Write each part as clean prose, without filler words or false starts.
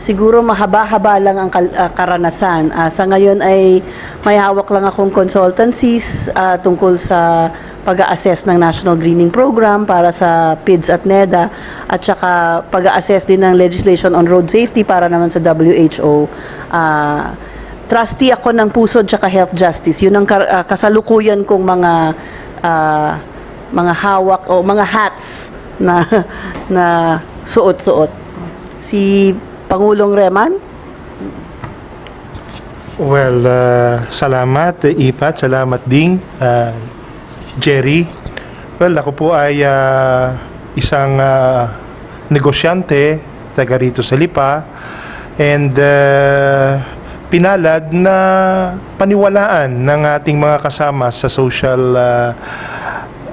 siguro mahaba-haba lang ang karanasan. Sa ngayon ay may hawak lang akong consultancies tungkol sa pag-a-assess ng National Greening Program para sa PIDS at NEDA at saka pag-a-assess din ng legislation on road safety para naman sa WHO. Trustee ako ng Pusod tsaka Health Justice. Yun ang kasalukuyan kong mga hawak o mga hats na suot-suot. Si Pangulong Reman? Well, salamat Ipat, salamat ding Jerry. Well, ako po ay isang negosyante taga rito sa Lipa and pinalad na paniwalaan ng ating mga kasama sa social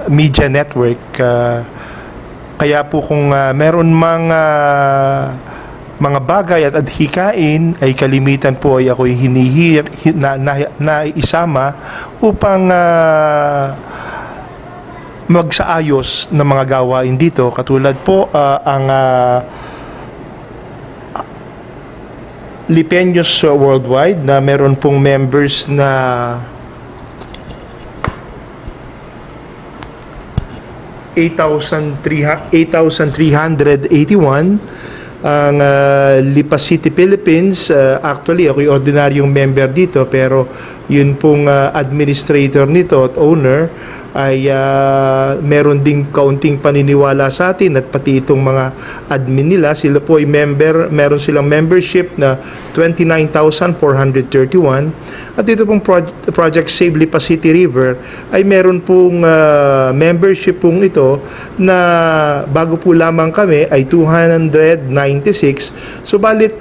media network. Kaya po kung meron mga bagay at adhikain ay kalimitan po ay ako'y naisama upang magsaayos ng mga gawain dito. Katulad po ang Lipeños Worldwide na meron pong members na 8,381. Ang Lipa City Philippines, actually ako'y ordinaryong member dito pero yun pong administrator nito at owner ay meron ding kaunting paniniwala sa atin at pati itong mga admin nila, sila po ay meron silang membership na 29,431 at ito pong Project Save Lipa City River ay meron pong membership pong ito na bago po lamang kami ay 296. Subalit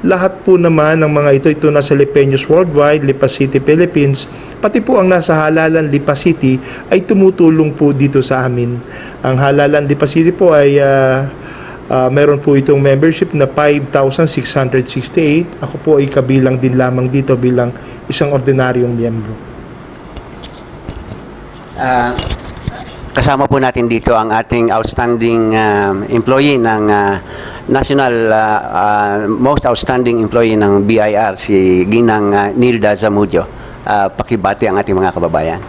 lahat po naman ng mga ito nasa Lipeños Worldwide, Lipa City Philippines, pati po ang nasa Halalan Lipa City ay tumutulong po dito sa amin. Ang Halalan Lipa City po ay meron po itong membership na 5,668. Ako po ay kabilang din lamang dito bilang isang ordinaryong miyembro. Kasama po natin dito ang ating outstanding employee ng National Most Outstanding Employee ng BIR, si Ginang Nilda Zamudio. Pakibati ang ating mga kababayan.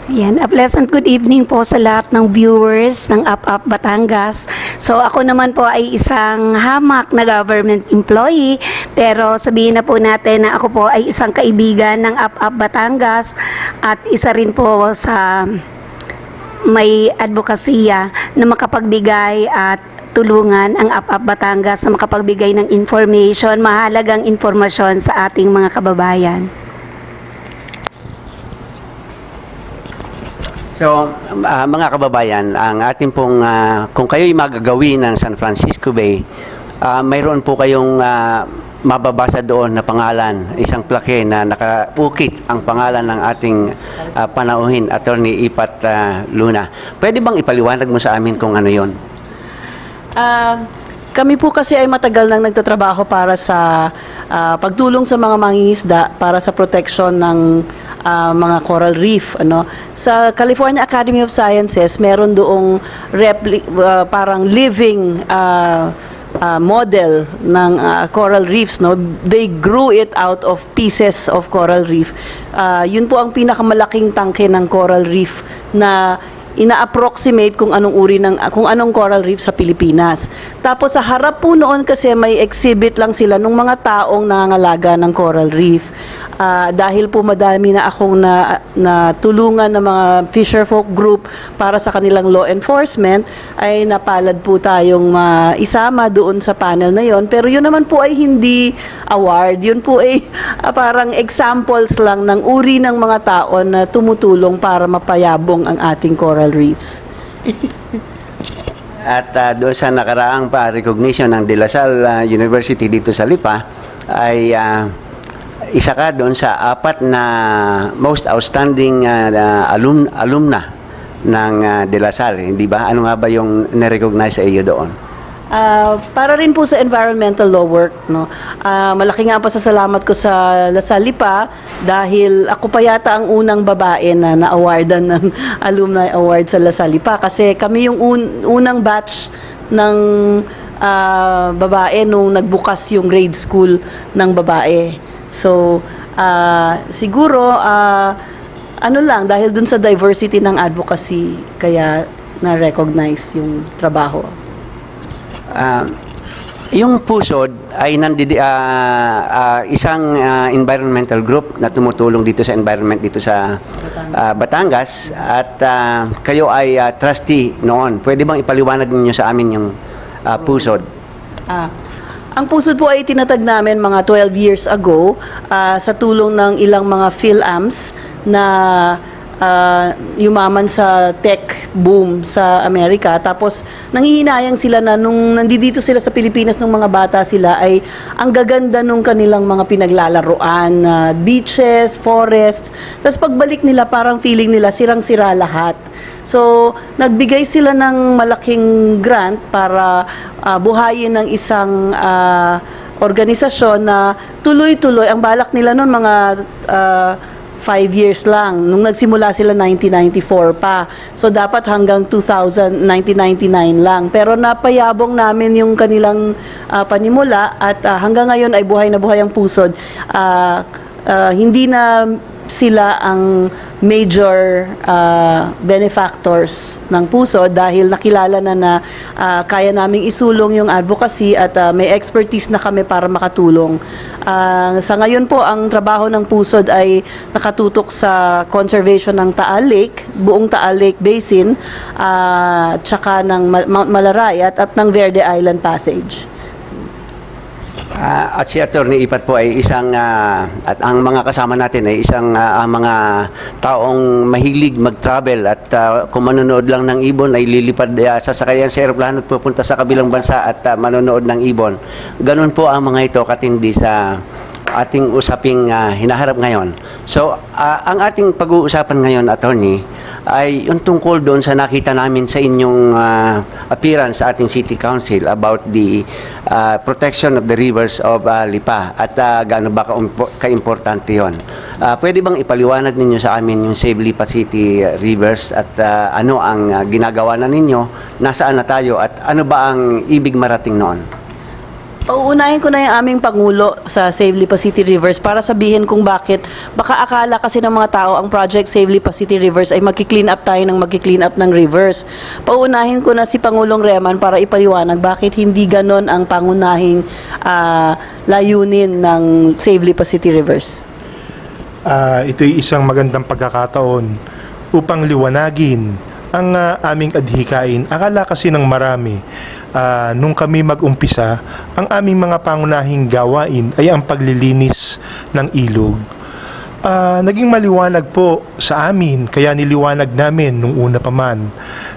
Yan, a pleasant good evening po sa lahat ng viewers ng Up Batangas. So ako naman po ay isang hamak na government employee, pero sabihin na po natin na ako po ay isang kaibigan ng Up Batangas at isa rin po sa may advokasya na makapagbigay at tulungan ang Up Batangas na makapagbigay ng information, mahalagang informasyon sa ating mga kababayan. So, mga kababayan, ang ating pong, kung kayo'y magagawi ng San Francisco Bay, mayroon po kayong mababasa doon na pangalan, isang plake na nakaukit ang pangalan ng ating panauhin, Attorney Ipat Luna. Pwede bang ipaliwanag mo sa amin kung ano yon? Kami po kasi ay matagal nang nagtatrabaho para sa pagtulong sa mga mangingisda para sa protection ng mga coral reef. Sa California Academy of Sciences, meron doong parang living model ng coral reefs. They grew it out of pieces of coral reef. Yun po ang pinakamalaking tangke ng coral reef na ina-approximate kung anong coral reef sa Pilipinas. Tapos sa harap po noon kasi may exhibit lang sila ng mga taong nangangalaga ng coral reef. Dahil po madami na akong natulungan ng mga fisherfolk group para sa kanilang law enforcement, ay napalad po tayong isama doon sa panel na yon. Pero yun naman po ay hindi award. Yun po ay parang examples lang ng uri ng mga tao na tumutulong para mapayabong ang ating coral reefs. At doon sa nakaraang recognition ng De La Salle University dito sa Lipa, ay isa ka doon sa 4 na most outstanding alumna ng De La Salle, hindi ba? Ano nga ba yung na-recognize sa iyo doon? Para rin po sa environmental law work, no. Malaki nga ang pasasalamat ko sa Lipa dahil ako pa yata ang unang babae na na-awardan ng alumni award sa Lipa kasi kami yung unang batch ng babae nung nagbukas yung grade school ng babae. So, siguro ano lang dahil dun sa diversity ng advocacy kaya na-recognize yung trabaho. Yung PUSOD ay isang environmental group na tumutulong dito sa environment dito sa Batangas at kayo ay trustee noon. Pwede bang ipaliwanag ninyo sa amin yung PUSOD? Ang PUSOD po ay tinatag namin mga 12 years ago sa tulong ng ilang mga PhilAms na yumaman sa tech boom sa Amerika. Tapos nanghihinayang sila na nung nandito sila sa Pilipinas nung mga bata sila ay ang gaganda nung kanilang mga pinaglalaroan, beaches, forests. Tapos pagbalik nila parang feeling nila sirang-sira lahat. So, nagbigay sila ng malaking grant para buhayin ng isang organisasyon na tuloy-tuloy. Ang balak nila noon mga 5 years lang. Nung nagsimula sila 1994 pa. So dapat hanggang 1999 lang. Pero napayabong namin yung kanilang panimula at hanggang ngayon ay buhay na buhay ang PUSOD. Hindi na sila ang major benefactors ng PUSOD dahil nakilala na kaya naming isulong yung advocacy at may expertise na kami para makatulong. Sa ngayon po, ang trabaho ng PUSOD ay nakatutok sa conservation ng Taal Lake, buong Taal Lake Basin, tsaka ng Mount Malarayat at ng Verde Island Passage. At si Attorney Ipat po ay isang at ang mga kasama natin ay isang mga taong mahilig mag-travel at kung manonood lang ng ibon ay lilipad sasakayan sa eroplano at pupunta sa kabilang bansa at manonood ng ibon. Ganun po ang mga ito katindi sa ating usaping hinaharap ngayon. So, ang ating pag-uusapan ngayon, Attorney, ay yung tungkol doon sa nakita namin sa inyong appearance sa ating City Council about the protection of the rivers of Lipa at gaano ba ka-importante yun. Pwede bang ipaliwanag ninyo sa amin yung Save Lipa City Rivers at ano ang ginagawa na ninyo, nasaan na tayo at ano ba ang ibig marating noon? Pauunahin ko na yung aming Pangulo sa Save Lipa City Rivers para sabihin kung bakit. Baka akala kasi ng mga tao ang project Save Lipa City Rivers ay magki-clean up tayo ng magki-clean up ng rivers. Pauunahin ko na si Pangulong Reman para ipaliwanag bakit hindi ganon ang pangunahing layunin ng Save Lipa City Rivers. Ito'y isang magandang pagkakataon upang liwanagin ang aming adhikain. Akala kasi ng marami, nung kami mag-umpisa, ang aming mga pangunahing gawain ay ang paglilinis ng ilog. Naging maliwanag po sa amin, kaya niliwanag namin nung una pa man,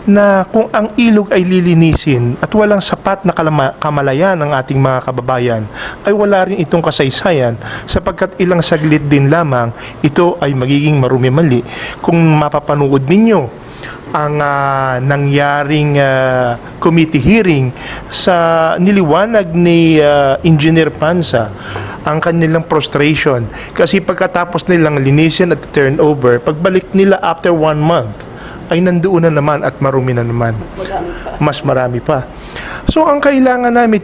na kung ang ilog ay lilinisin at walang sapat na kamalayan ng ating mga kababayan, ay wala rin itong kasaysayan sapagkat ilang saglit din lamang ito ay magiging marumi-mali. Kung mapapanood ninyo ang nangyaring committee hearing sa niliwanag ni Engineer Pansa ang kanilang frustration kasi pagkatapos nilang linisin at turnover, pagbalik nila after 1 month ay nandoon na naman at marumi na naman. Mas marami pa. So ang kailangan namin,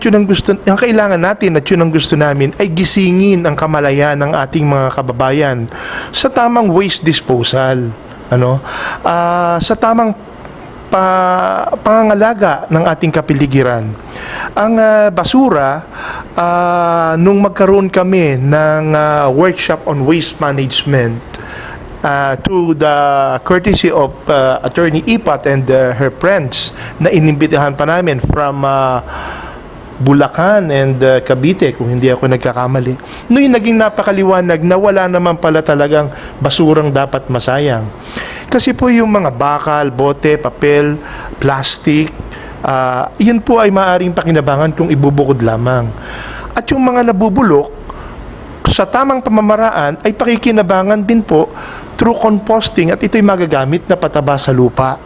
ang kailangan natin at yun ang gusto namin ay gisingin ang kamalayan ng ating mga kababayan sa tamang waste disposal. Sa tamang pangangalaga ng ating kapiligiran. Ang basura, nung magkaroon kami ng workshop on waste management to the courtesy of Attorney Ipat and her friends na inimbitahan pa namin from Bulacan and Cavite, kung hindi ako nagkakamali. Noon naging napakaliwanag na wala naman pala talagang basurang dapat masayang. Kasi po yung mga bakal, bote, papel, plastic, yun po ay maaaring pakinabangan kung ibubukod lamang. At yung mga nabubulok, sa tamang pamamaraan ay pakikinabangan din po through composting at ito'y magagamit na pataba sa lupa.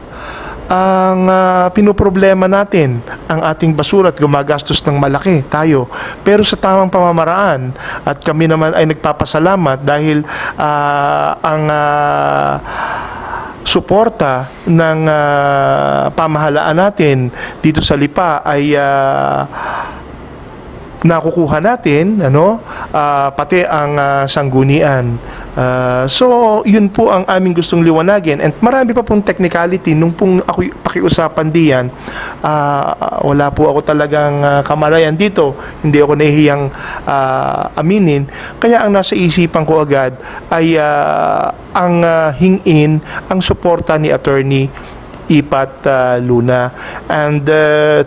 ang pinoproblema natin ang ating basura at gumagastos ng malaki tayo. Pero sa tamang pamamaraan, at kami naman ay nagpapasalamat dahil ang suporta ng pamahalaan natin dito sa Lipa ay nakukuha natin, pati ang sanggunian. So, yun po ang aming gustong liwanagin. And marami pa pong technicality. Nung pong ako pakiusapan diyan, wala po ako talagang kamalayan dito. Hindi ako nahihiyang aminin. Kaya ang nasa isipan ko agad ay ang hingin, ang suporta ni Attorney Ipat Luna. And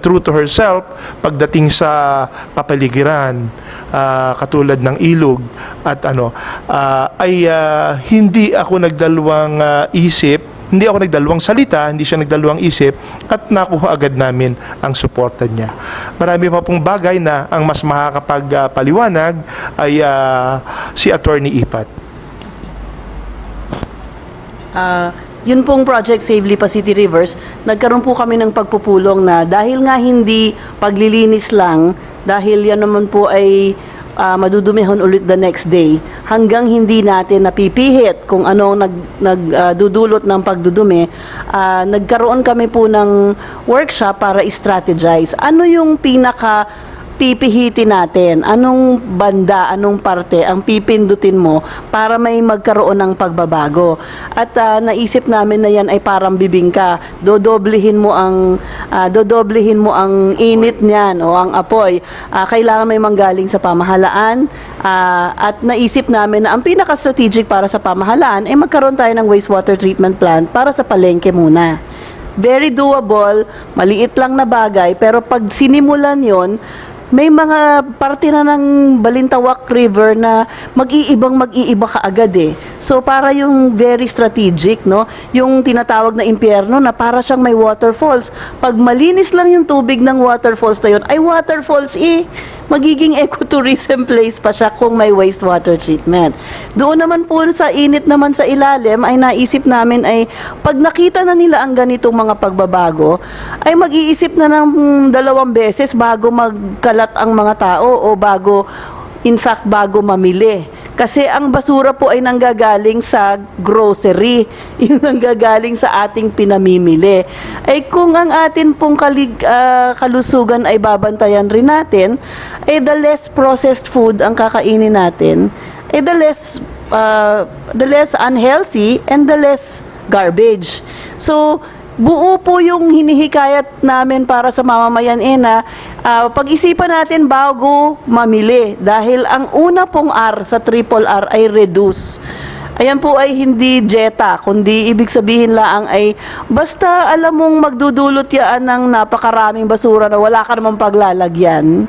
true to herself, pagdating sa papaligiran, katulad ng ilog at ay hindi ako nagdalawang isip, hindi ako nagdalawang salita, hindi siya nagdalawang isip, at nakuha agad namin ang suporta niya. Marami pa pong bagay na ang mas makakapagpaliwanag ay si Attorney Ipat. Yun pong Project Save Lipa City Rivers, nagkaroon po kami ng pagpupulong na dahil nga hindi paglilinis lang, dahil yan naman po ay madudumihon ulit the next day, hanggang hindi natin napipihit kung ano nagdudulot ng pagdudumi, nagkaroon kami po ng workshop para i-strategize. Ano yung pinaka pipihitin natin? Anong banda, anong parte ang pipindutin mo para may magkaroon ng pagbabago? At naisip namin na yan ay parang bibingka. Dodoblehin mo ang init niyan o ang apoy. Kailangan may manggaling sa pamahalaan, at naisip namin na ang pinaka-strategic para sa pamahalaan ay magkaroon tayo ng wastewater treatment plant para sa palengke muna. Very doable, maliit lang na bagay, pero pag sinimulan yon, may mga parte na ng Balintawak River na mag-iiba kaagad eh. So para yung very strategic, yung tinatawag na impyerno na para siyang may waterfalls. Pag malinis lang yung tubig ng waterfalls na yun, ay waterfalls magiging ecotourism place pa siya kung may wastewater treatment. Doon naman po sa init naman sa ilalim ay naisip namin ay pag nakita na nila ang ganitong mga pagbabago, ay mag-iisip na ng 2 beses bago magkalat ang mga tao o bago mamili. Kasi ang basura po ay nanggagaling sa grocery, yung nanggagaling sa ating pinamimili. Ay kung ang atin pong kalusugan ay babantayan rin natin, ay the less processed food ang kakainin natin, ay the less unhealthy and the less garbage. So, buo po yung hinihikayat namin para sa mamamayan na pag-isipan natin bago mamili, dahil ang una pong R sa triple R ay reduce. Ayan po ay hindi jeta, kundi ibig sabihin lang ay basta alam mong magdudulot yan ng napakaraming basura na wala ka namang paglalagyan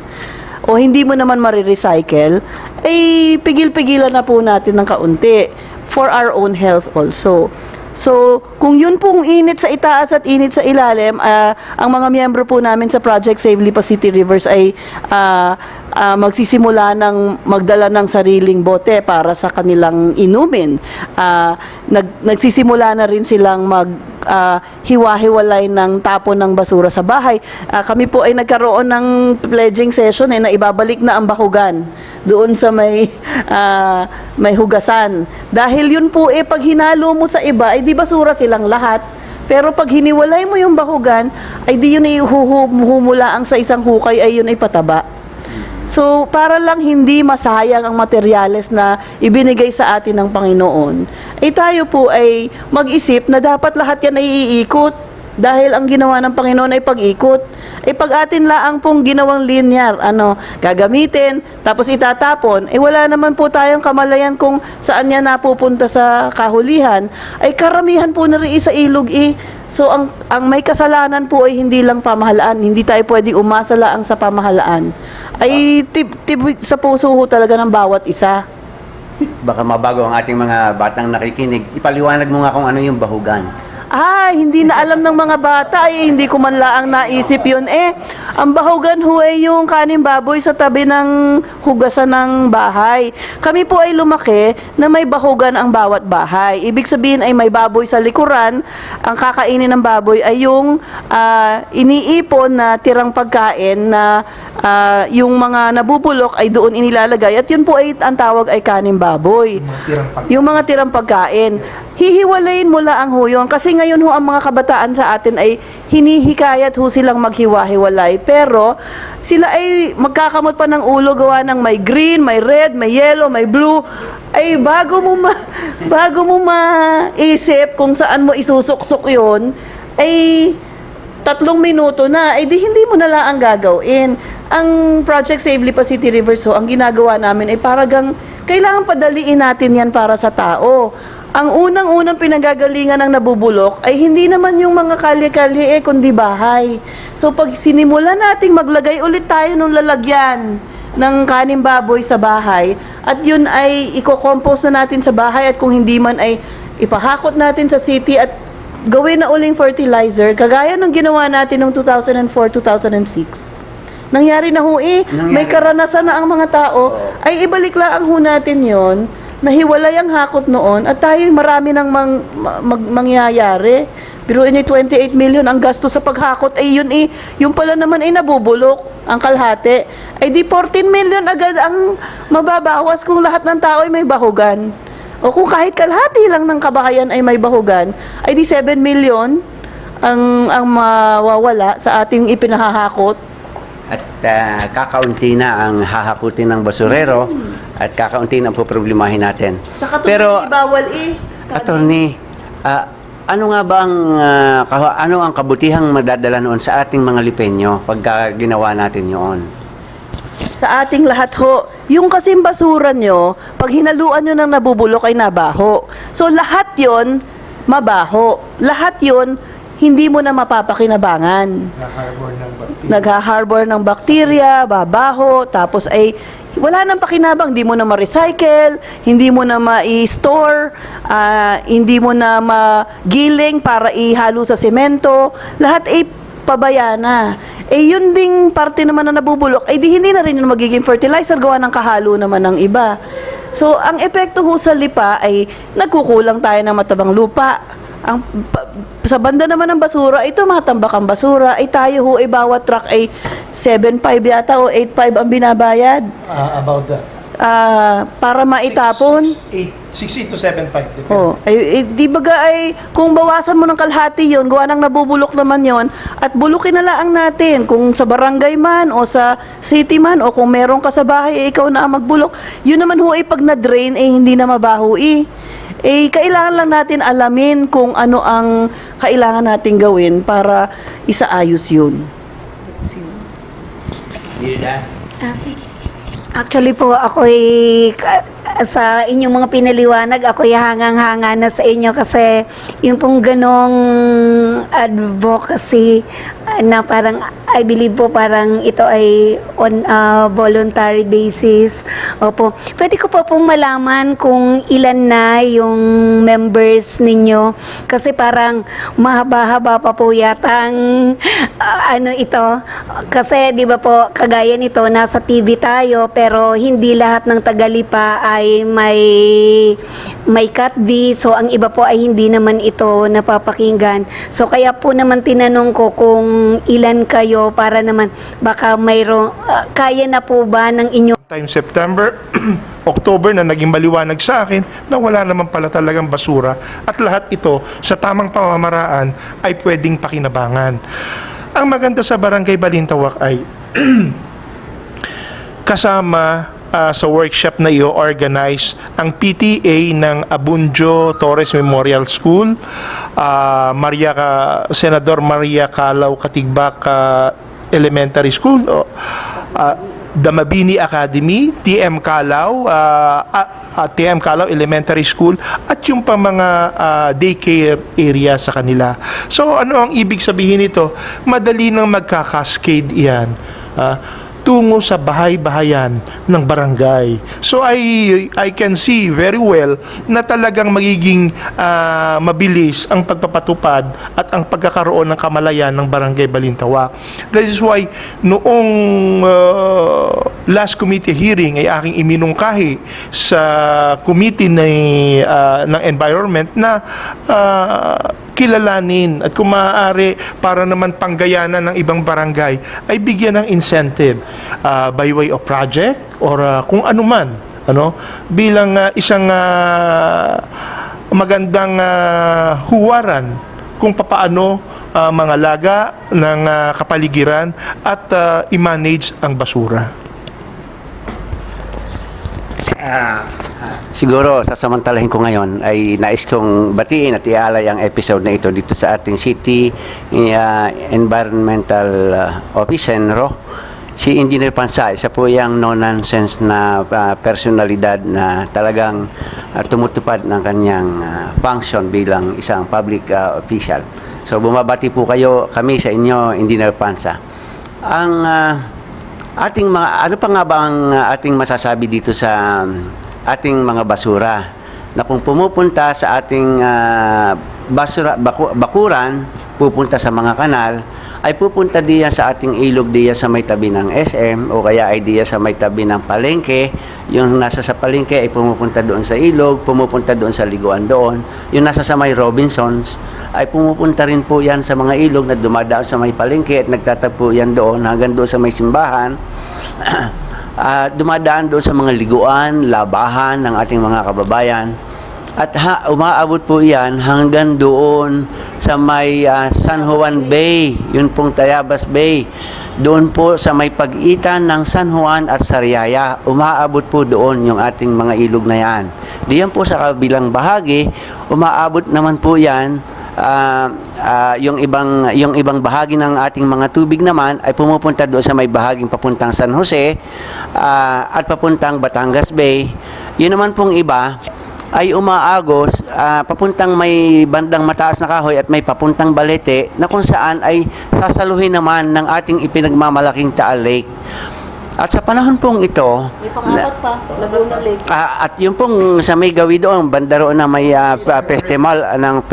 o hindi mo naman marirecycle, ay pigil-pigilan na po natin ng kaunti for our own health also. So, kung yun pong init sa itaas at init sa ilalim, ang mga miyembro po namin sa Project Save Lipa City Rivers ay magsisimula ng magdala ng sariling bote para sa kanilang inumin. Nagsisimula na rin silang hiwa-hiwalay ng tapon ng basura sa bahay. Kami po ay nagkaroon ng pledging session na ibabalik na ang bahugan doon sa may hugasan. Dahil yun po pag hinalo mo sa iba, ay di basura silang lahat. Pero pag hiniwalay mo yung bahugan, ay di yun humula ang sa isang hukay, ay yun ay pataba. So, para lang hindi masayang ang materyales na ibinigay sa atin ng Panginoon, ay tayo po ay mag-isip na dapat lahat yan ay iikot. Dahil ang ginawa ng Panginoon ay pag-ikot. Pag atin laang pong ginawang linear, gagamitin, tapos itatapon, wala naman po tayong kamalayan kung saan yan napupunta sa kahulihan, ay karamihan po na rin sa ilog So, ang may kasalanan po ay hindi lang pamahalaan. Hindi tayo pwedeng umasa lang sa pamahalaan. Ay sa puso ho talaga ng bawat isa. Baka mabago ang ating mga batang nakikinig. Ipaliwanag mo nga kung ano yung bahugan. hindi na alam ng mga bata, hindi ko man laang naisip yun. Ang bahugan ho ay yung kaning baboy sa tabi ng hugasan ng bahay. Kami po ay lumaki na may bahugan ang bawat bahay. Ibig sabihin ay may baboy sa likuran, ang kakainin ng baboy ay yung iniipon na tirang pagkain na yung mga nabubulok ay doon inilalagay at yun po ay ang tawag ay kaning baboy. Yung mga tirang pagkain. Hihiwalayin mo lang ho yun. Kasi ngayon ho ang mga kabataan sa atin ay hinihikayat ho silang maghiwa-hiwalay. Pero sila ay magkakamot pa ng ulo gawa ng may green, may red, may yellow, may blue. Ay bago mo maisip kung saan mo isusuksok yun, ay 3 minuto na, di hindi mo na lang ang gagawin. Ang Project Save Lipa City Rivers ho, ang ginagawa namin ay paragang kailangan padaliin natin yan para sa tao. Ang unang-unang pinanggagalingan ng nabubulok ay hindi naman yung mga kalye-kalye kundi bahay. So pag sinimula nating maglagay ulit tayo ng lalagyan ng kaning baboy sa bahay at yun ay i-compose na natin sa bahay at kung hindi man ay ipahakot natin sa city at gawin na uling fertilizer kagaya ng ginawa natin noong 2004-2006. Nangyari na ho may karanasan na ang mga tao, ay ibalik lang ho natin yon, nahiwalay ang hakot noon, at tayo marami nang mangyayari. Pero 28 million ang gasto sa paghakot, ay yun yung pala naman ay nabubulok, ang kalahati. Ay di 14 million agad ang mababawas kung lahat ng tao ay may bahugan. O kung kahit kalahati lang ng kabahayan ay may bahugan, ay di 7 million ang mawawala sa ating ipinahahakot. At kakaunti na ang hahakutin ng basurero at kakaunti na ang poproblemahin natin. Pero, bawal Attorney, ano nga ba ang ano ang kabutihang madadala noon sa ating mga Lipenyo pagka ginawa natin yun? Sa ating lahat ho, yung kasing basura nyo, pag hinaluan nyo ng nabubulok ay nabaho. So lahat yon mabaho. Lahat yon hindi mo na mapapakinabangan. Nag-harbor ng bakterya, babaho, tapos ay wala nang pakinabang, hindi mo na ma-recycle, hindi mo na ma-store, hindi mo na magiling para ihalo sa semento, lahat ay pabaya na. Yun ding parte naman na nabubulok, di hindi na rin yung magiging fertilizer, gawa ng kahalo naman ng iba. So, ang epekto ho sa lipa ay nagkukulang tayo ng matabang lupa. Sa banda naman ng basura, ito mga tambakang basura, tayo ho bawat truck ay 7.5 yata o 8.5 ang binabayad. About that. Para maitapon. 6 to 7.5. Di baga kung bawasan mo ng kalahati yon, gawa ng nabubulok naman yon, at bulukin na lang natin kung sa barangay man o sa city man o kung meron ka sa bahay ikaw na ang magbulok. Yun naman ho pag na-drain hindi na mabaho kailangan lang natin alamin kung ano ang kailangan natin gawin para isaayos yun. Actually po, ako'y sa inyong mga pinaliwanag, ako'y hangang-hanga na sa inyo kasi yung pong ganong advocacy na parang, I believe po parang ito ay on a voluntary basis. Opo. Pwede ko po pong malaman kung ilan na yung members ninyo kasi parang mahaba-haba pa po yatang ito. Kasi di ba po, kagaya nito, nasa TV tayo pero hindi lahat ng tagalipa ay may cut-v, so ang iba po ay hindi naman ito napapakinggan. So kaya po naman tinanong ko kung ilan kayo para naman baka mayroong kaya na po ba ng inyo Time September, October na naging maliwanag sa akin na wala naman pala talagang basura at lahat ito sa tamang pamamaraan ay pwedeng pakinabangan. Ang maganda sa Barangay Balintawak ay kasama sa workshop na i-organize ang PTA ng Abundio Torres Memorial School, Senador Maria Calao Katigbak Elementary School, Damabini Academy, TM Calao Elementary School, at yung pa mga daycare area sa kanila. So ano ang ibig sabihin nito? Madali nang magka-cascade yan. tungo sa bahay-bahayan ng barangay. So I can see very well na talagang magiging mabilis ang pagpapatupad at ang pagkakaroon ng kamalayan ng Barangay Balintawak. That is why noong last committee hearing ay aking iminungkahi sa committee ng environment na kilalanin at kung maaari para naman panggayanan ng ibang barangay ay bigyan ng incentive by way of project or kung anuman bilang isang magandang huwaran kung papaano mga laga ng kapaligiran at i-manage ang basura. Siguro sasamantalahin ko ngayon ay nais kong batiin at ialay ang episode na ito dito sa ating City Environmental Office Senro. Si Engineer Pansa, isa po yung no-nonsense na personalidad na talagang tumutupad ng kanyang function bilang isang public official. So bumabati po kami sa inyo, Engineer Pansa. Ang ating mga ano pa nga ba ang ating masasabi dito sa ating mga basura na kung pumupunta sa ating bakuran, pupunta sa mga kanal, ay pupunta diyan sa ating ilog diyan sa may tabi ng SM o kaya ay diyan sa may tabi ng palengke. Yung nasa sa palengke ay pumupunta doon sa ilog, pumupunta doon sa liguan doon. Yung nasa sa may Robinsons ay pumupunta rin po yan sa mga ilog na dumadaan sa may palengke at nagtatagpo yan doon hanggang doon sa may simbahan. Dumadaan doon sa mga liguan, labahan ng ating mga kababayan. At umaabot po yan hanggang doon sa may San Juan Bay, yun pong Tayabas Bay. Doon po sa may pagitan ng San Juan at Sariaya, umaabot po doon yung ating mga ilog na yan. Diyan po sa kabilang bahagi, umaabot naman po yan, yung ibang bahagi ng ating mga tubig naman ay pumupunta doon sa may bahaging papuntang San Jose at papuntang Batangas Bay. Yun naman pong iba ay umaagos papuntang may bandang Mataas na Kahoy at may papuntang Balete na kung saan ay sasaluhin naman ng ating ipinagmamalaking Taal Lake. At sa panahon pong ito, May pang-apat pa, Laguna Lake. at yung pong sa may gawi doon, bandaro na may festival ng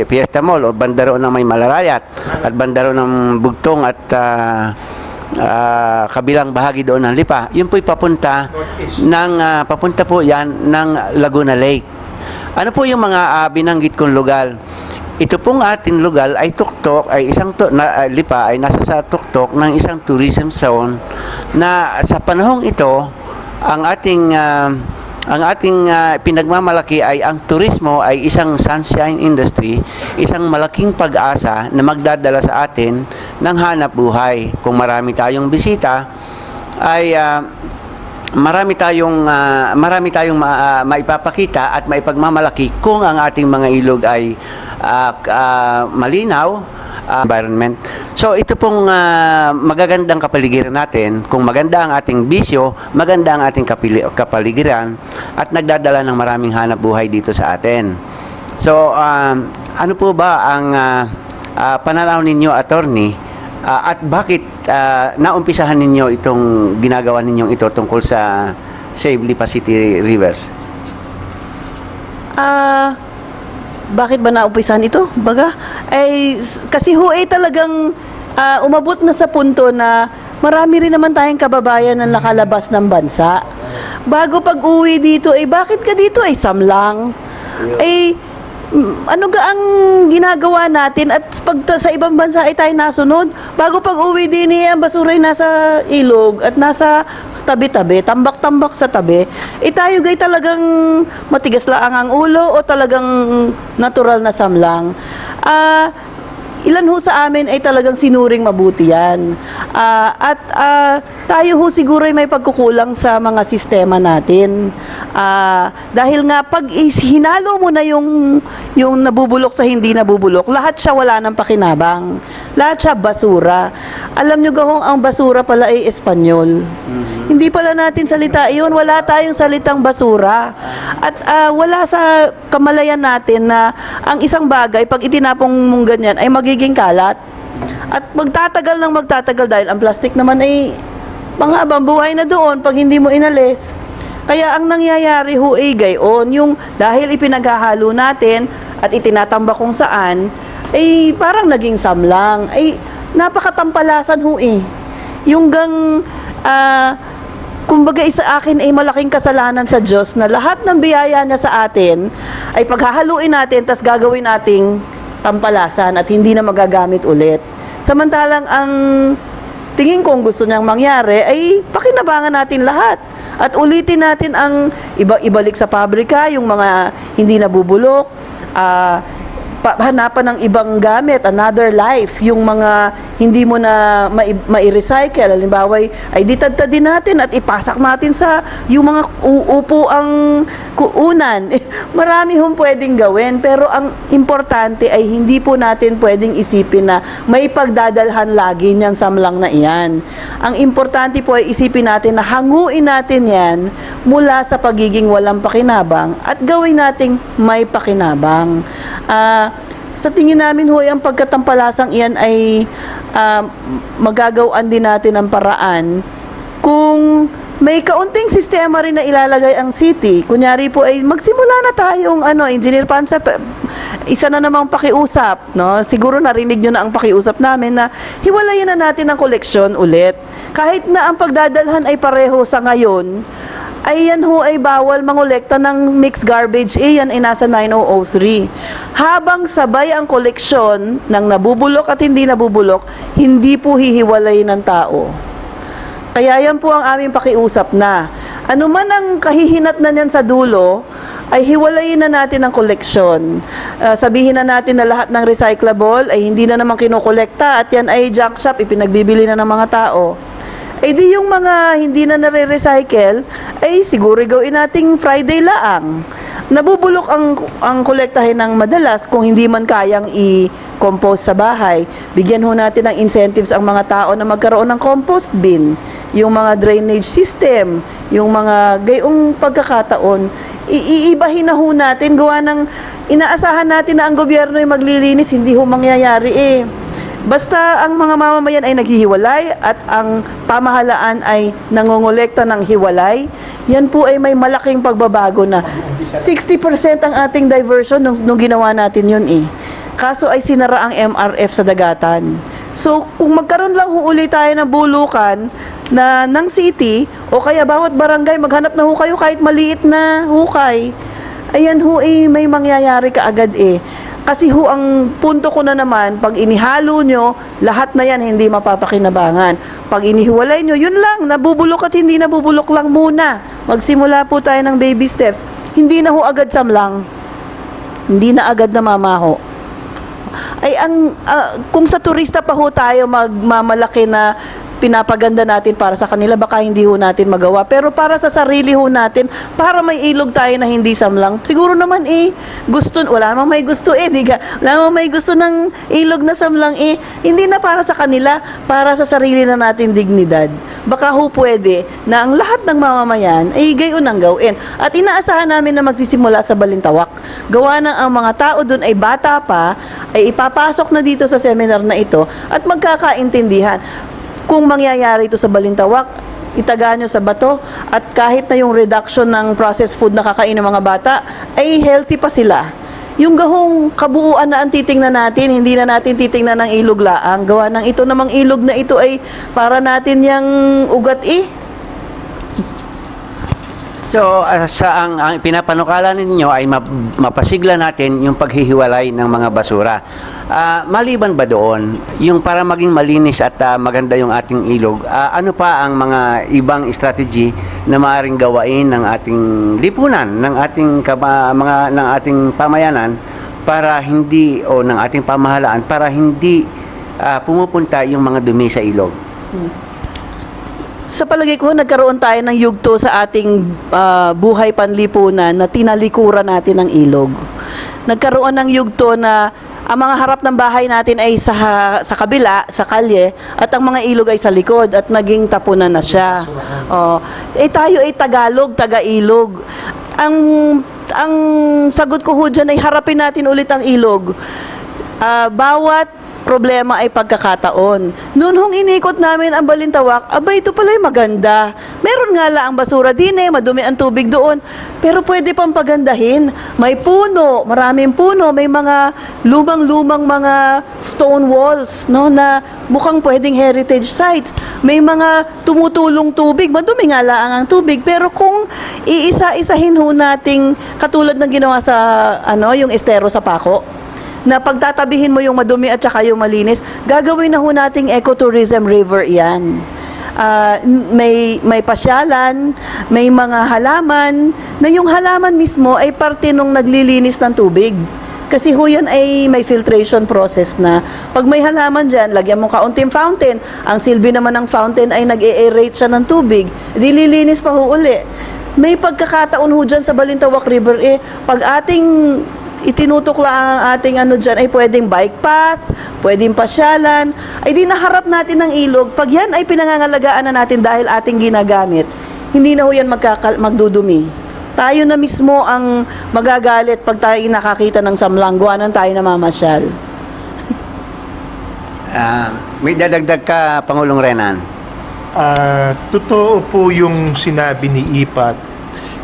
Fiesta Mall o bandaro na may Malarayat at bandaro ng Bugtong at kabilang bahagi doon ng Lipa, yun po'y papunta papunta po yan ng Laguna Lake. Ano po yung mga binanggit kong lugar? Ito pong ating lugar ay tuktok, ay Lipa ay nasa sa tuktok ng isang tourism zone na sa panahong ito ang ating pinagmamalaki ay ang turismo ay isang sunshine industry, isang malaking pag-asa na magdadala sa atin ng hanap buhay. Kung marami tayong bisita ay marami tayong maipapakita at maipagmamalaki kung ang ating mga ilog ay malinaw, environment. So ito pong magagandang kapaligiran natin. Kung maganda ang ating bisyo, maganda ang ating kapaligiran at nagdadala ng maraming hanap buhay dito sa atin. So ano po ba ang pananaw ninyo, attorney, at bakit naumpisahan ninyo itong ginagawa ninyong ito tungkol sa Save Lipa City Rivers? Bakit ba naumpisahan ito? Baga, kasi talagang umabot na sa punto na marami rin naman tayong kababayan na nakalabas ng bansa. Bago pag-uwi dito, bakit ka dito? Samlang. Ano ga ang ginagawa natin at pag sa ibang bansa ay tayo nasunod? Bago pag-uwi din ang basura ay nasa ilog at nasa tabi-tabi, tambak-tambak sa tabi. Tayo gay talagang matigas lang ang ulo o talagang natural na samlang. Ilan ho sa amin ay talagang sinuring mabuti yan. Tayo ho siguro ay may pagkukulang sa mga sistema natin. Dahil nga pag hinalo mo na yung nabubulok sa hindi nabubulok, lahat siya wala ng pakinabang. Lahat siya basura. Alam nyo gahong ang basura pala ay Espanyol. Hindi pala natin salita iyon. Wala tayong salitang basura. At wala sa kamalayan natin na ang isang bagay, pag itinapong mong ganyan, ay magiging kalat. At magtatagal dahil ang plastic naman ay Mga buhay na doon pag hindi mo inalis. Kaya ang nangyayari ho ay gayon, yung dahil ipinaghahalo natin at itinatamba kung saan, ay parang naging samlang. Ay napakatampalasan ho eh. Yung kumbaga sa akin ay malaking kasalanan sa Diyos na lahat ng biyaya niya sa atin ay paghahaluin natin tas gagawin nating tampalasan at hindi na magagamit ulit. Samantalang ang tingin kong gusto niyang mangyari ay pakinabangan natin lahat at ulitin natin ang ibalik sa pabrika yung mga hindi nabubulok, hanapan ng ibang gamit, another life, yung mga hindi mo na mai-recycle, halimbawa ay ditadtadin natin at ipasak natin sa yung mga upuang kuunan. Marami hong pwedeng gawin, pero ang importante ay hindi po natin pwedeng isipin na may pagdadalhan lagi niyang samlang na iyan. Ang importante po ay isipin natin na hanguin natin yan mula sa pagiging walang pakinabang at gawin nating may pakinabang. Sa tingin namin ho, ang pagkatampalasang iyan ay magagawaan din natin ang paraan kung may kaunting sistema rin na ilalagay ang city. Kunyari po ay magsimula na tayong Engineer Pansa, isa na namang pakiusap, no? Siguro narinig nyo na ang pakiusap namin na hiwalayin na natin ang koleksyon ulit. Kahit na ang pagdadalhan ay pareho sa ngayon, ay yan ho ay bawal mangolekta ng mixed garbage. Yan ay nasa 9003. Habang sabay ang koleksyon ng nabubulok at hindi nabubulok, hindi po hihiwalayin ng tao. Kaya yan po ang aming pakiusap na ano man ang kahihinat na niyan sa dulo, ay hiwalayin na natin ang koleksyon. Sabihin na natin na lahat ng recyclable ay hindi na naman kinokolekta at yan ay junk shop, ipinagbibili na ng mga tao. Eh di yung mga hindi na nare-recycle, ay siguro gawin nating Friday laang. Nabubulok ang kolektahin ng madalas kung hindi man kayang i-compost sa bahay. Bigyan ho natin ng incentives ang mga tao na magkaroon ng compost bin, yung mga drainage system, yung mga gayong pagkakataon. Iibahin na ho natin, gawa ng inaasahan natin na ang gobyerno ay maglilinis, hindi ho mangyayari eh. Basta ang mga mamamayan ay naghihiwalay at ang pamahalaan ay nangongolekta ng hiwalay, yan po ay may malaking pagbabago na. 60% ang ating diversion nung ginawa natin yun eh. Kaso ay sinara ang MRF sa dagatan. So kung magkaroon lang uli tayo ng bulukan ng city o kaya bawat barangay maghanap na ho kayo kahit maliit na hukay, ayan ho eh may mangyayari kaagad eh. Kasi ho, ang punto ko na naman, pag inihalo nyo, lahat na yan hindi mapapakinabangan. Pag inihiwalay nyo, yun lang, nabubulok at hindi nabubulok lang muna. Magsimula po tayo ng baby steps. Hindi na ho agad samlang. Hindi na agad namamaho. Ay, kung sa turista pa ho tayo magmamalaki na pinapaganda natin para sa kanila, baka hindi ho natin magawa. Pero para sa sarili ho natin, para may ilog tayo na hindi samlang, siguro naman wala namang may gusto wala namang may gusto ng ilog na samlang hindi na para sa kanila, para sa sarili na natin dignidad. Baka ho pwede na ang lahat ng mamamayan ay gayon ang gawin. At inaasahan namin na magsisimula sa Balintawak. Gawa ng ang mga tao doon ay bata pa, ay ipapasok na dito sa seminar na ito at magkakaintindihan. Kung mangyayari ito sa Balintawak, itaga nyo sa Bato at kahit na yung reduction ng processed food na kakain ng mga bata, ay healthy pa sila. Yung gahong kabuuan na ang titingnan natin, hindi na natin titingnan ng ilog laang. Gawa ng ito namang ilog na ito ay para natin yung ugat So, ang pinapanukala ninyo ay mapasigla natin yung paghihiwalay ng mga basura. Maliban ba doon, yung para maging malinis at maganda yung ating ilog, ano pa ang mga ibang strategy na maaaring gawain ng ating lipunan, ng ating ng ating pamayanan para hindi ng ating pamahalaan para hindi pumupunta yung mga dumi sa ilog? Sa palagay ko, nagkaroon tayo ng yugto sa ating buhay panlipunan na tinalikuran natin ng ilog. Nagkaroon ng yugto na ang mga harap ng bahay natin ay sa kabila, sa kalye, at ang mga ilog ay sa likod at naging tapunan na siya. Tayo ay Tagalog, taga-ilog. Ang sagot ko ho dyan ay harapin natin ulit ang ilog. Bawat problema ay pagkakataon. Noon hong inikot namin ang Balintawak, aba ito pala yung maganda. Meron nga lang ang basura din madumi ang tubig doon. Pero pwede pang pagandahin. May puno, maraming puno, may mga lumang-lumang mga stone walls, no, na mukhang pwedeng heritage sites. May mga tumutulong tubig, madumi nga lang ang tubig. Pero kung iisa-isahin ho nating katulad ng ginawa sa yung estero sa Paco, na pagtatabihin mo yung madumi at saka yung malinis, gagawin na ho nating ecotourism river yan. May pasyalan, may mga halaman, na yung halaman mismo ay parte nung naglilinis ng tubig. Kasi ho yan ay may filtration process na. Pag may halaman dyan, lagyan mo kaunting fountain. Ang silbi naman ng fountain ay nag-aerate siya ng tubig. Dililinis pa ho uli. May pagkakataon ho dyan sa Balintawak River, pag ating itinutok lang ang ating dyan ay pwedeng bike path, pwedeng pasyalan, ay di naharap natin ng ilog. Pag yan ay pinangangalagaan na natin dahil ating ginagamit, hindi na ho yan magdudumi. Tayo na mismo ang magagalit pag tayo nakakita ng samlangguanan, tayo na mamasyal. May dadagdag ka, Pangulong Renan? Totoo po yung sinabi ni Ipat.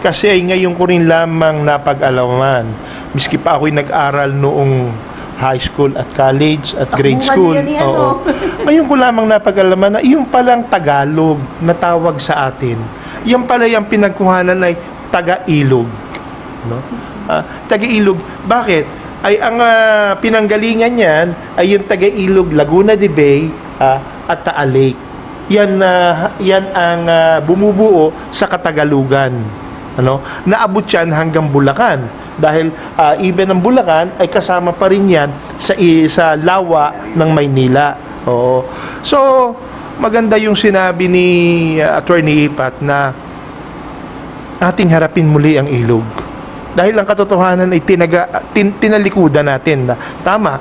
Kasi ay ngayon ko rin lamang napag-alaman. Miski pa ako'y nag-aral noong high school at college at grade school. Oo. Ngayon ko lamang napag-alaman na yung palang Tagalog na tawag sa atin. Yung pala yung pinagkuhanan ay Taga-Ilog. No? Taga-Ilog. Bakit? Ay ang pinanggalingan niyan ay yung Taga-Ilog, Laguna de Bay at Taal Lake. Yan ang bumubuo sa Katagalugan. Naabot yan hanggang Bulacan dahil even ang Bulacan ay kasama pa rin yan sa lawa ng Maynila. Oo. So maganda yung sinabi ni Attorney Ipat na ating harapin muli ang ilog. Dahil ang katotohanan ay tinalikudan natin na tama,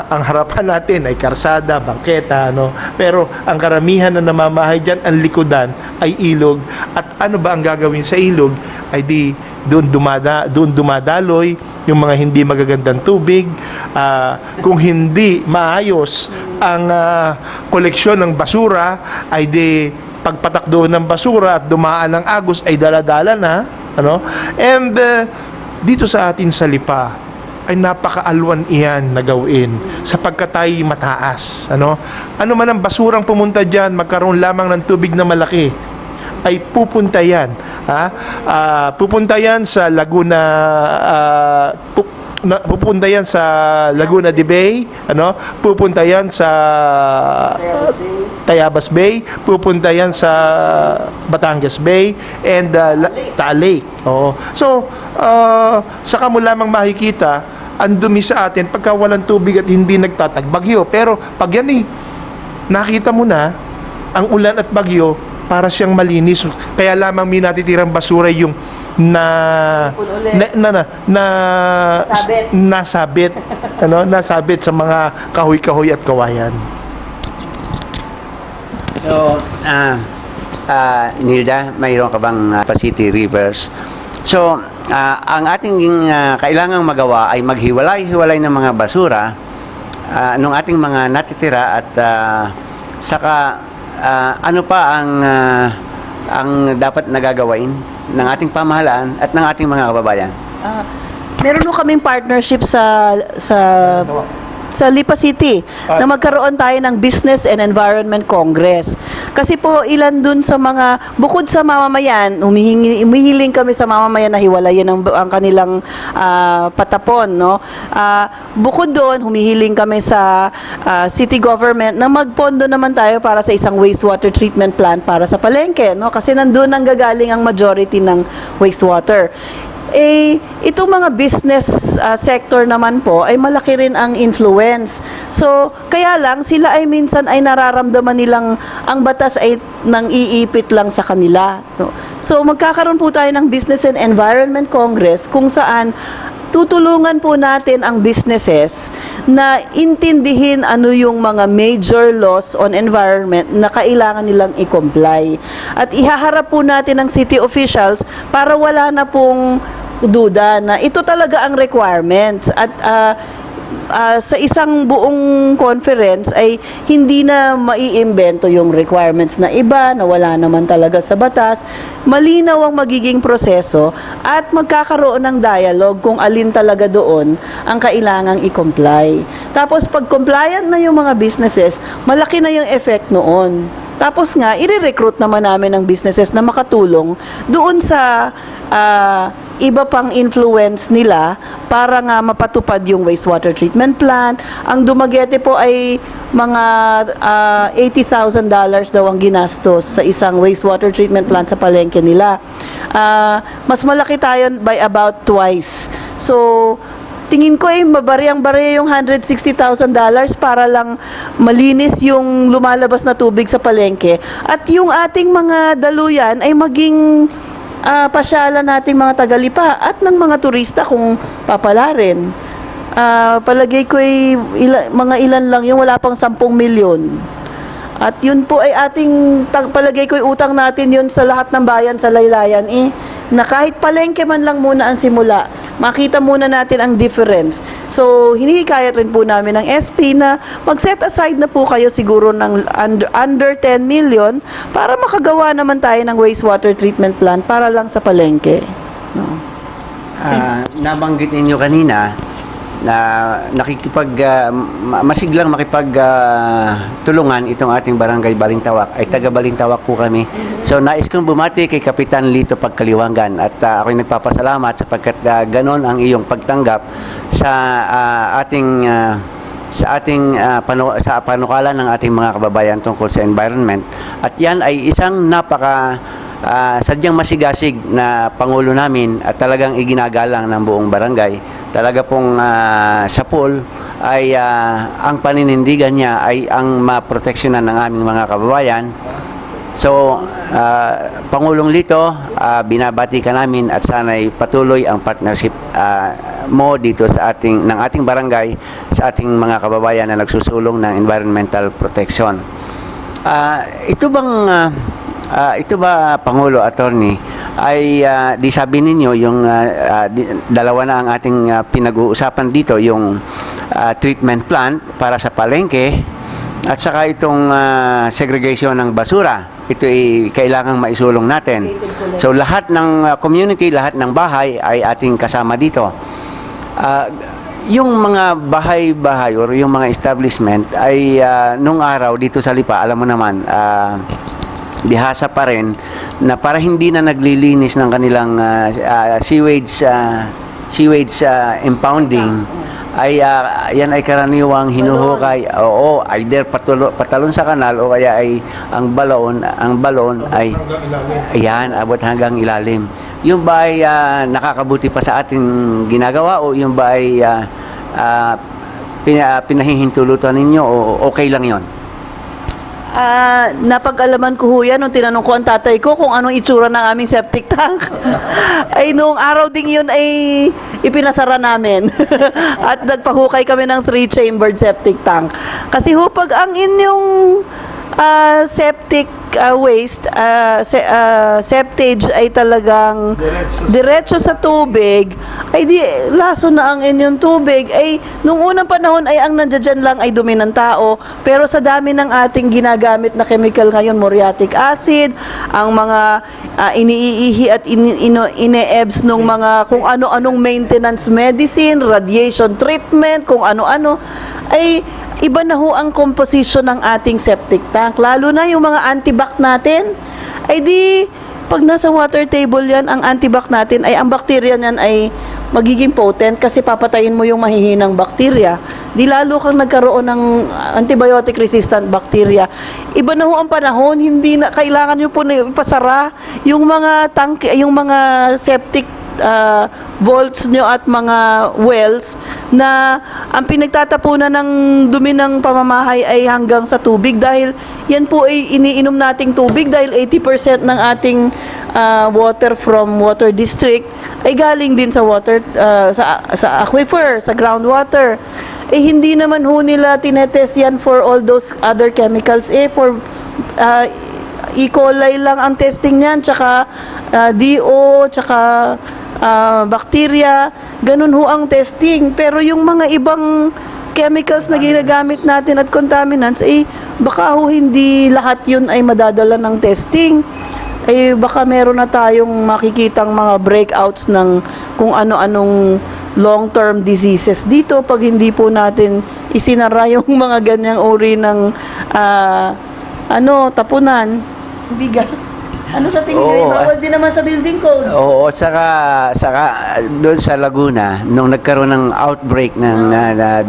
ang harapan natin ay karsada, bangketa, pero ang karamihan na namamahay dyan, ang likudan ay ilog. At ano ba ang gagawin sa ilog? Ay di doon dumadaloy yung mga hindi magagandang tubig. Kung hindi maayos ang koleksyon ng basura, ay di pagpatak doon ng basura at dumaan ng agos ay daladala na. And dito sa atin sa Lipa ay napakaalwan iyan na gawin sapagkat tayo mataas. Ano man ang basurang pumunta dyan, magkaroon lamang ng tubig na malaki, ay pupunta yan. Pupunta yan sa Laguna, pupunta yan sa Laguna de Bay, pupunta yan sa Tayabas Bay, pupunta yan sa Batangas Bay, and Taal Lake. So, saka mo lamang makikita ang dumi sa atin pagka walang tubig at hindi nagtatagbagyo. Pero pag yan nakita mo na ang ulan at bagyo, para siyang malinis. Kaya lamang may natitirang basura yung nasabit sa mga kahoy-kahoy at kawayan. So, Nilda, mayroon ka bang Pasiti Rivers? So, ang ating kailangang magawa ay maghiwalay-hiwalay ng mga basura ng ating mga natitira at saka ano pa ang dapat nagagawain ng ating pamahalaan at ng ating mga kababayan? Meron po kaming partnership sa Lipa City na magkaroon tayo ng Business and Environment Congress. Kasi po ilan dun sa mga, bukod sa mamamayan, humihiling kami sa mamamayan na hiwalayan ang kanilang patapon. Bukod doon, humihiling kami sa city government na magpondo naman tayo para sa isang wastewater treatment plant para sa Palengke. Kasi nandun ang gagaling ang majority ng wastewater. Itong mga business sector naman po ay malaki rin ang influence. So, kaya lang sila ay minsan ay nararamdaman nilang ang batas ay nang iipit lang sa kanila. So, magkakaroon po tayo ng Business and Environment Congress kung saan tutulungan po natin ang businesses na intindihin ano yung mga major laws on environment na kailangan nilang i-comply. At ihaharap po natin ang city officials para wala na pong duda na ito talaga ang requirements. At sa isang buong conference ay hindi na maiimbento yung requirements na iba na wala naman talaga sa batas. Malinaw ang magiging proseso at magkakaroon ng dialogue kung alin talaga doon ang kailangang i-comply. Tapos pag compliant na yung mga businesses, malaki na yung effect noon. Tapos nga, i-recruit naman namin ng businesses na makatulong doon sa iba pang influence nila para nga mapatupad yung wastewater treatment plant. Ang Dumaguete po ay mga $80,000 daw ang ginastos sa isang wastewater treatment plant sa palengke nila. Mas malaki tayo by about twice. So, tingin ko ay mabariyang-bariya yung $160,000 para lang malinis yung lumalabas na tubig sa palengke. At yung ating mga daluyan ay maging pasyalan nating mga tagalipa at ng mga turista kung papalarin. Palagay ko ay mga ilan lang yung wala pang 10 milyon. At yun po ay ating palagay ko ay utang natin yun sa lahat ng bayan sa laylayan na kahit palengke man lang muna ang simula, makita muna natin ang difference. So, hinihikayat rin po namin ng SP na mag-set aside na po kayo siguro ng under 10 million para makagawa naman tayo ng wastewater treatment plant para lang sa palengke. No. Nabanggit ninyo kanina na masiglang tulungan itong ating barangay Balintawak ay taga Balintawak po kami. So nais kong bumati kay Kapitan Lito Pagkaliwangan at ako'y nagpapasalamat sapagkat ganon ang iyong pagtanggap sa sa panukala ng ating mga kababayan tungkol sa environment. At yan ay isang sadyang masigasig na Pangulo namin at talagang iginagalang ng buong barangay. Talaga pong sa pool ay ang paninindigan niya ay ang maproteksyonan ng aming mga kababayan. So, Pangulong Lito, binabati ka namin at sana'y patuloy ang partnership mo dito sa ng ating barangay sa ating mga kababayan na nagsusulong ng environmental protection. Ito ba, Pangulo, Attorney, ay di sabi ninyo yung dalawa na ang ating pinag-uusapan dito, yung treatment plant para sa palengke at saka itong segregation ng basura. Ito ay kailangang maisulong natin. So lahat ng community, lahat ng bahay ay ating kasama dito. Yung mga bahay-bahay or yung mga establishment ay nung araw dito sa Lipa, alam mo naman, bihasa pa rin na para hindi na naglilinis ng kanilang sewage impounding ay yan ay karaniwang hinuhukay, either patalon sa kanal o kaya ay ang balon ay ayan, abot hanggang ilalim. Yung ba ay nakakabuti pa sa ating ginagawa o yung ba ay pinahihintulutan ninyo o okay lang yon? Napag-alaman ko ho yan nung tinanong ko ang tatay ko kung anong itsura ng aming septic tank. Ay noong araw ding yun ay ipinasara namin. At nagpahukay kami ng 3-chambered septic tank. Kasi ho pag ang inyong septic waste, septage ay talagang diretso sa tubig, ay di laso na ang inyong tubig. Ay nung unang panahon ay ang nandiyan lang ay dumi ng tao, pero sa dami ng ating ginagamit na chemical ngayon, muriatic acid, ang mga iniihi at ine-ebs nung mga kung ano-anong maintenance medicine, radiation treatment, kung ano-ano, ay iba na ho ang composition ng ating septic tank. Lalo na yung mga antibac natin, ay di pag nasa water table yan, ang antibac natin ay ang bacteria niyan ay magiging potent kasi papatayin mo yung mahihinang bacteria. Di lalo kang nagkaroon ng antibiotic resistant bacteria. Iba na ho ang panahon, hindi na kailangan nyo po na ipasara yung mga tank, yung mga septic vaults nyo at mga wells na ang pinagtatapunan ng dumi ng pamamahay ay hanggang sa tubig, dahil yan po ay iniinom nating tubig dahil 80% ng ating water from water district ay galing din sa water sa aquifer, sa groundwater. Hindi naman ho nila tinetest yan for all those other chemicals. For E. coli lang ang testing niyan, tsaka DO, tsaka bacteria, ganun ho ang testing. Pero yung mga ibang chemicals na ginagamit natin at contaminants, baka ho hindi lahat yun ay madadala ng testing. Baka meron na tayong makikitang mga breakouts ng kung ano-anong long-term diseases dito pag hindi po natin isinara yung mga ganyang uri ng tapunan. Hindi Ano sa tingin nyo? Bawal din naman sa building code. Oo, saka doon sa Laguna, nung nagkaroon ng outbreak ng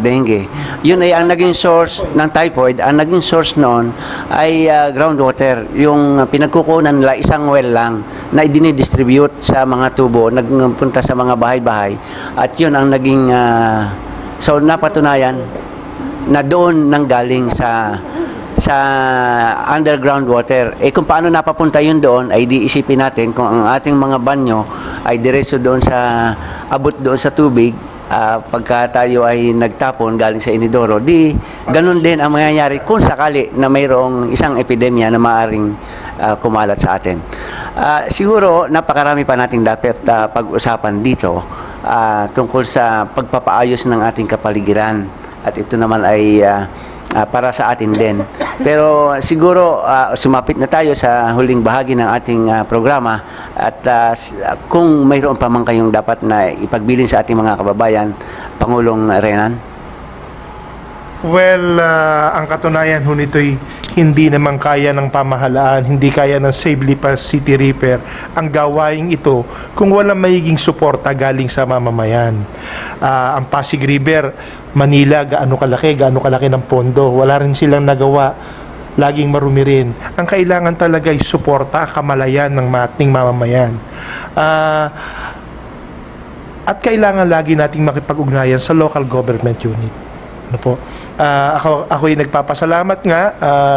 dengue, yun ay ang naging source ng typhoid, ang naging source noon ay groundwater. Yung pinagkukunan nila, isang well lang na idinidistribute sa mga tubo, nagpunta sa mga bahay-bahay. At yun ang naging, so napatunayan na doon nanggaling sa underground water. Kung paano napapunta yun doon, ay di isipin natin kung ang ating mga banyo ay diretso doon abot doon sa tubig, pagka tayo ay nagtapon galing sa inidoro, di ganun din ang mangyayari kung sakali na mayroong isang epidemya na maaring kumalat sa atin. Siguro, napakarami pa nating dapat pag-usapan dito tungkol sa pagpapaayos ng ating kapaligiran. At ito naman ay para sa atin din. Pero siguro sumapit na tayo sa huling bahagi ng ating programa at kung mayroon pa man kayong dapat na ipagbilin sa ating mga kababayan, Pangulong Renan. Well, ang katunayan ho nito'y hindi naman kaya ng pamahalaan, hindi kaya ng Save Lipa City Repair ang gawaing ito kung walang magiging suporta galing sa mamamayan. Ang Pasig River, Manila, gaano kalaki ng pondo. Wala rin silang nagawa, laging marumi rin. Ang kailangan talaga ay suporta, kamalayan ng ating mamamayan. At kailangan lagi nating makipag-ugnayan sa local government unit. Ano po? Ako'y nagpapasalamat nga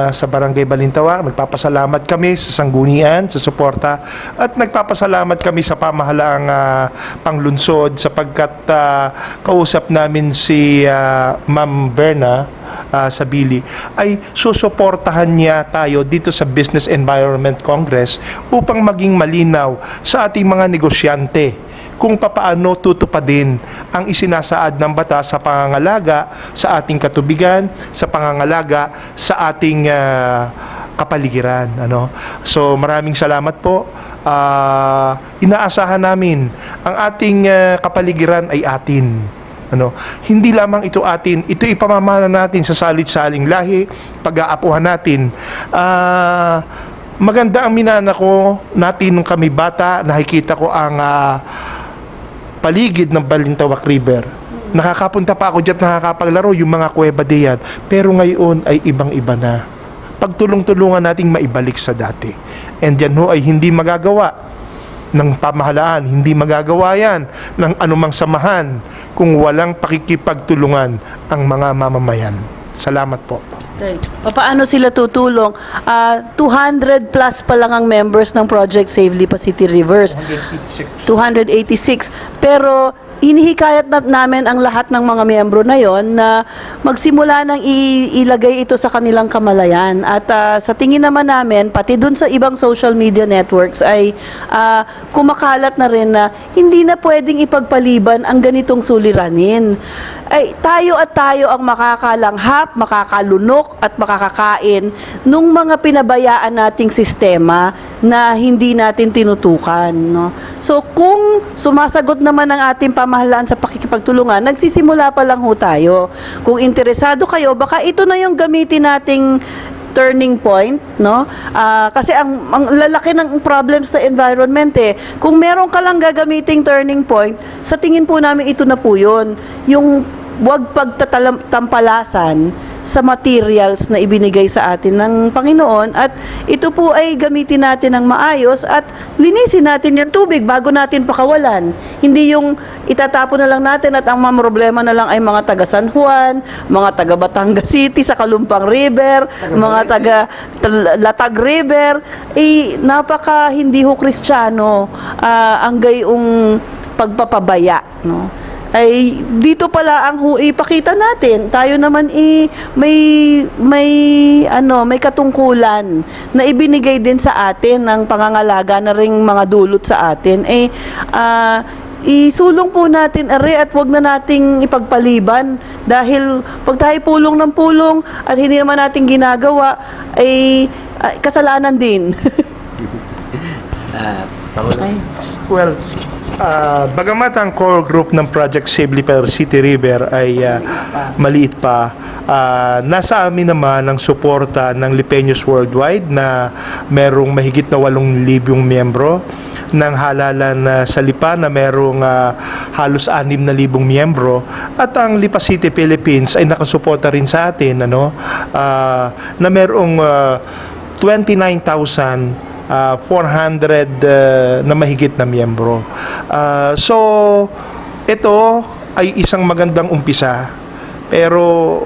sa Barangay Balintawak, nagpapasalamat kami sa sanggunian, sa suporta, at nagpapasalamat kami sa pamahalaang panglunsod sapagkat kausap namin si Ma'am Berna Sabili ay susuportahan niya tayo dito sa Business Environment Congress upang maging malinaw sa ating mga negosyante kung papaano tutupadin ang isinasaad ng batas sa pangangalaga sa ating katubigan, sa pangangalaga sa ating kapaligiran. So maraming salamat po. Inaasahan namin ang ating kapaligiran ay atin. Hindi lamang ito atin, ito ipamamana natin sa salit-saling lahi, pag-aapuhan natin. Maganda ang minanako natin nung kami bata, nakikita ko ang paligid ng Balintawak River. Nakakapunta pa ako dyan, nakakapaglaro yung mga kuweba diyan. Pero ngayon ay ibang-iba na. Pagtulong-tulungan nating maibalik sa dati. And yan ho ay hindi magagawa ng pamahalaan, hindi magagawa yan ng anumang samahan kung walang pakikipagtulungan ang mga mamamayan. Salamat po. Okay. Paano sila tutulong? 200 plus pa lang ang members ng Project Save Lipa City Rivers. 286. Pero inihikayat namin ang lahat ng mga miyembro na yon na magsimula nang ilagay ito sa kanilang kamalayan. At sa tingin naman namin, pati dun sa ibang social media networks ay kumakalat na rin na hindi na pwedeng ipagpaliban ang ganitong suliranin. Ay, tayo ang makakalanghap, makakalunok at makakakain nung mga pinabayaan nating sistema na hindi natin tinutukan. So kung sumasagot naman ang ating pamahalaan sa pakikipagtulungan, nagsisimula pa lang ho tayo. Kung interesado kayo, baka ito na yung gamitin nating turning point, kasi ang lalaki ng problems sa environment Kung meron ka lang gagamiting turning point, sa tingin po namin ito na po yun. Yung wag pagtatampalasan sa materials na ibinigay sa atin ng Panginoon, at ito po ay gamitin natin ng maayos at linisin natin yung tubig bago natin pakawalan. Hindi yung itatapon na lang natin at ang problema na lang ay mga taga San Juan, mga taga Batangas City sa Kalumpang River, mga taga Latag River. Napaka hindi ho Kristiyano ang gayong pagpapabaya, ay dito pala ang ipakita natin. Tayo naman may katungkulan na ibinigay din sa atin ng pangangalaga na ring mga dulot sa atin. isulong po natin at wag na nating ipagpaliban dahil pag tayo pulong ng pulong at hindi naman natin ginagawa ay kasalanan din. Pangulo. Well, bagamat ang core group ng Project Save Lipa City River ay maliit pa, nasa amin naman ang suporta ng Lipeños Worldwide na merong mahigit na 8,000 miyembro, ng halalan sa Lipa na merong halos 6,000 miyembro, at ang Lipa City Philippines ay nakasuporta rin sa atin na merong 29,400 na mahigit na miyembro. So ito ay isang magandang umpisa, pero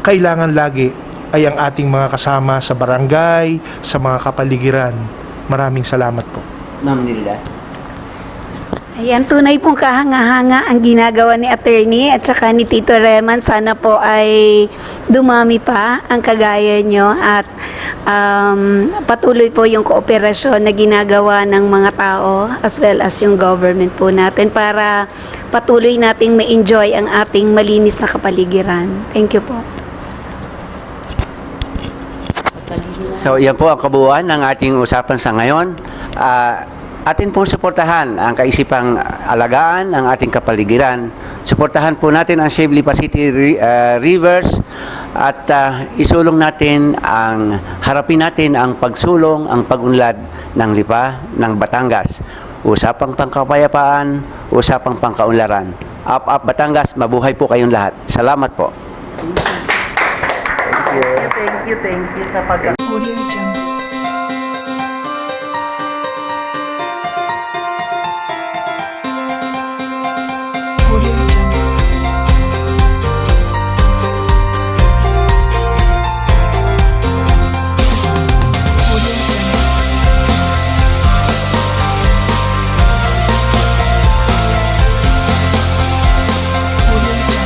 kailangan lagi ay ang ating mga kasama sa barangay, sa mga kapaligiran. Maraming salamat po. Ma'am Nilda. Ayan, tunay pong kahanga-hanga ang ginagawa ni Attorney at saka ni Tito Reman. Sana po ay dumami pa ang kagaya nyo at patuloy po yung kooperasyon na ginagawa ng mga tao as well as yung government po natin para patuloy nating ma-enjoy ang ating malinis na kapaligiran. Thank you po. So, yan po ang kabuuan ng ating usapan sa ngayon. Atin pong suportahan ang kaisipang alagaan ang ating kapaligiran. Suportahan po natin ang Save Lipa City Rivers at isulong natin harapin natin ang pagsulong, ang pag-unlad ng Lipa, ng Batangas. Usapang pangkapayapaan, usapang pangkaunlaran. Up, up, Batangas, mabuhay po kayong lahat. Salamat po. Thank you sa pag Audio Jungle. Audio Jungle. Audio Jungle. Audio Jungle. Audio Jungle.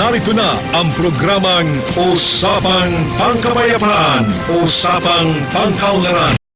Narito na ang programang Usapang Pangkapayapaan, Usapang Pangkaunlaran.